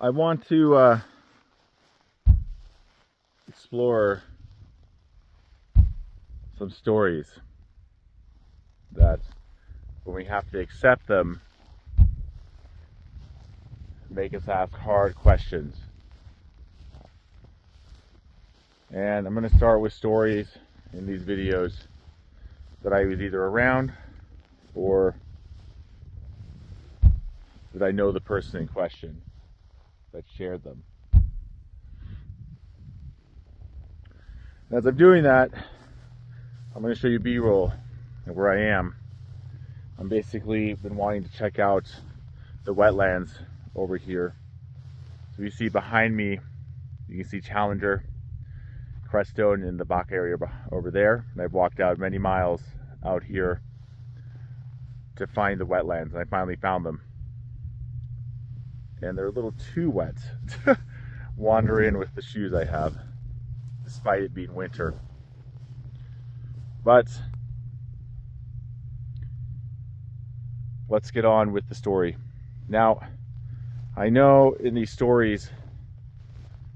I want to explore some stories that, when we have to accept them, make us ask hard questions. And I'm going to start with stories in these videos that I was either around or that I know the person in question that shared them. As I'm doing that, I'm going to show you B-roll of where I am. I'm basically been wanting to check out the wetlands over here. So you see behind me, you can see Challenger, Crestone in the Bach area over there. And I've walked out many miles out here to find the wetlands, and I finally found them. And they're a little too wet to wander in with the shoes I have, despite it being winter. But let's get on with the story. Now, I know in these stories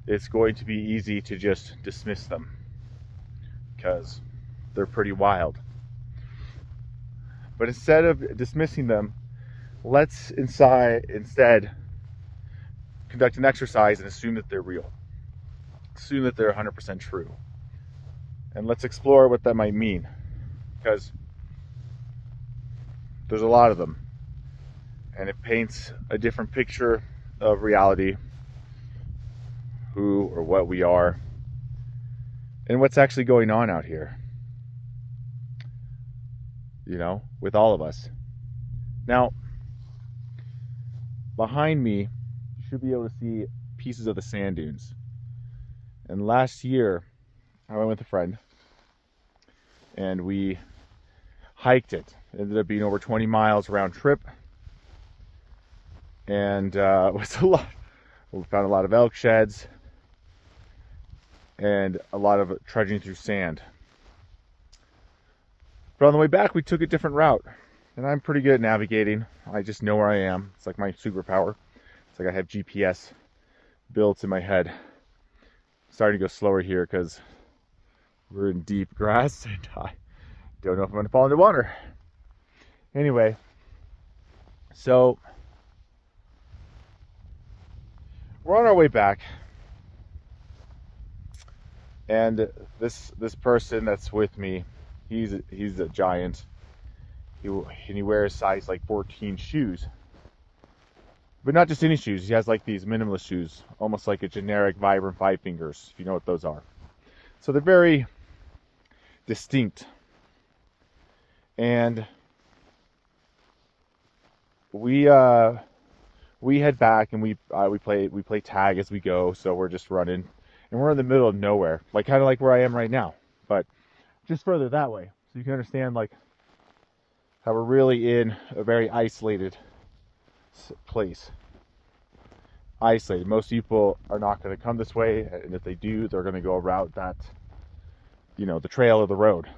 it's going to be easy to just dismiss them because they're pretty wild. But instead of dismissing them, let's instead conduct an exercise and assume that they're real. Assume that they're 100% true. And let's explore what that might mean, because there's a lot of them. And it paints a different picture of reality, who or what we are, and what's actually going on out here, with all of us. Now, behind me, you should be able to see pieces of the sand dunes. And last year, I went with a friend, and we hiked it. It ended up being over 20 miles round trip, and it was a lot. We found a lot of elk sheds and a lot of trudging through sand. But on the way back, we took a different route, and I'm pretty good at navigating. I just know where I am. It's like my superpower. It's like I have GPS built in my head. I'm starting to go slower here because we're in deep grass, and I don't know if I'm going to fall into water. Anyway, so we're on our way back, and this person that's with me, he's a giant. He wears size like 14 shoes, but not just any shoes. He has like these minimalist shoes, almost like a generic Vibrant Five Fingers, if you know what those are. So they're very distinct, and we head back, and we play tag as we go. So we're just running, and we're in the middle of nowhere, like kind of like where I am right now, but just further that way, so you can understand like how we're really in a very isolated place. Isolated. Most people are not going to come this way, and if they do, they're going to go a route that, the trail or the road.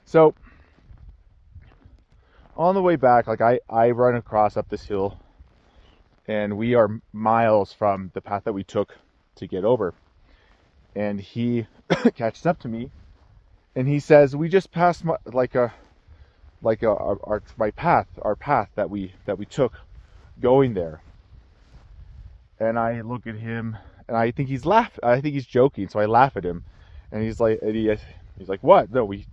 So on the way back, like I run across up this hill, and we are miles from the path that we took to get over. And he catches up to me, and he says, "We just passed our path that we took going there." And I look at him, and I think he's joking, so I laugh at him, and he's like, "What? No, we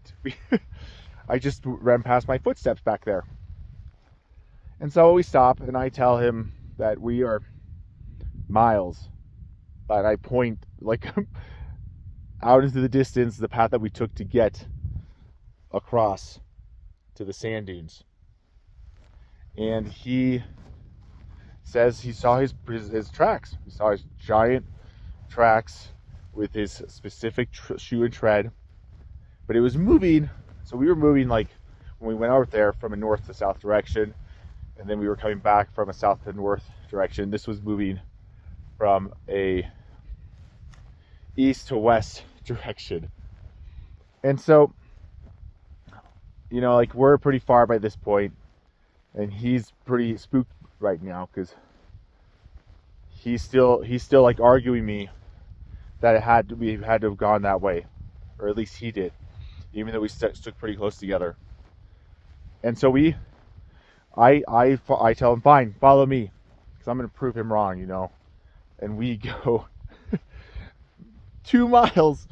I just ran past my footsteps back there." And so we stop, and I tell him that we are miles, and I point like out into the distance the path that we took to get across to the sand dunes. And he says he saw his tracks. He saw his giant tracks with his specific shoe and tread, but it was moving. So we were moving, like when we went out there, from a north to south direction, and then we were coming back from a south to north direction. This was moving from a east to west direction. And so, like we're pretty far by this point, and he's pretty spooked right now because he's still like arguing me that we had to have gone that way, or at least he did, even though we stuck pretty close together. And so I tell him, fine, follow me, because I'm going to prove him wrong, And we go 2 miles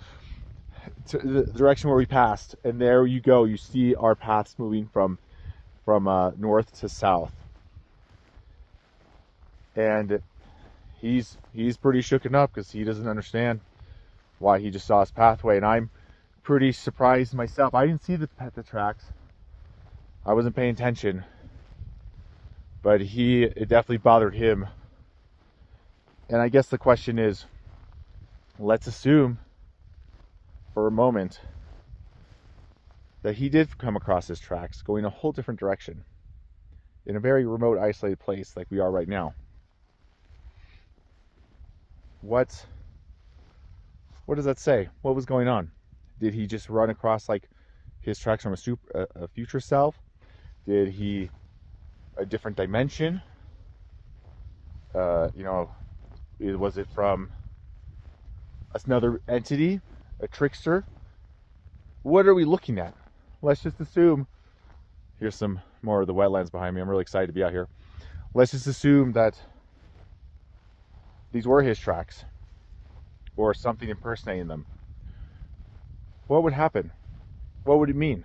to the direction where we passed, and there you go. You see our paths moving from north to south, and he's pretty shooken up because he doesn't understand why he just saw his pathway, and I'm pretty surprised myself. I didn't see the tracks. I wasn't paying attention, but it definitely bothered him. And I guess the question is, let's assume for a moment that he did come across his tracks going a whole different direction in a very remote, isolated place like we are right now. What does that say? What was going on? Did he just run across like his tracks from a future self? Did he a different dimension? Was it from another entity, a trickster? What are we looking at? Let's just assume. Here's some more of the wetlands behind me. I'm really excited to be out here. Let's just assume that these were his tracks, or something impersonating them. What would happen? What would it mean?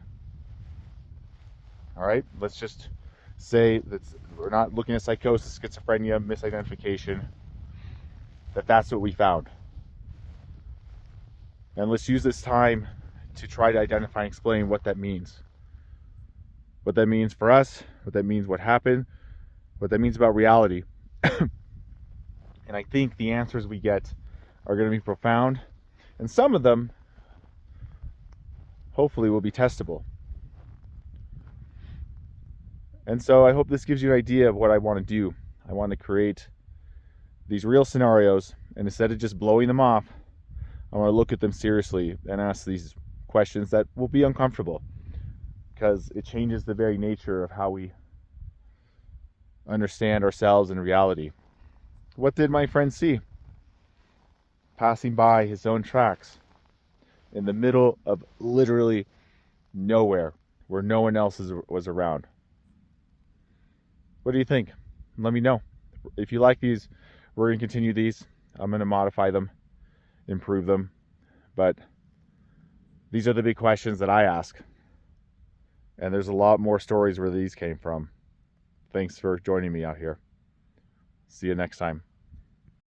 All right, let's just say that we're not looking at psychosis, schizophrenia, misidentification, that's what we found. And let's use this time to try to identify and explain what that means. What that means for us, what that means what happened, what that means about reality. And I think the answers we get are going to be profound, and some of them hopefully will be testable. And so I hope this gives you an idea of what I want to do. I want to create these real scenarios, and instead of just blowing them off, I want to look at them seriously and ask these questions that will be uncomfortable, because it changes the very nature of how we understand ourselves and reality. What did my friend see? Passing by his own tracks in the middle of literally nowhere, where no one else was around. What do you think? Let me know. If you like these, we're going to continue these. I'm going to modify them, improve them. But these are the big questions that I ask. And there's a lot more stories where these came from. Thanks for joining me out here. See you next time.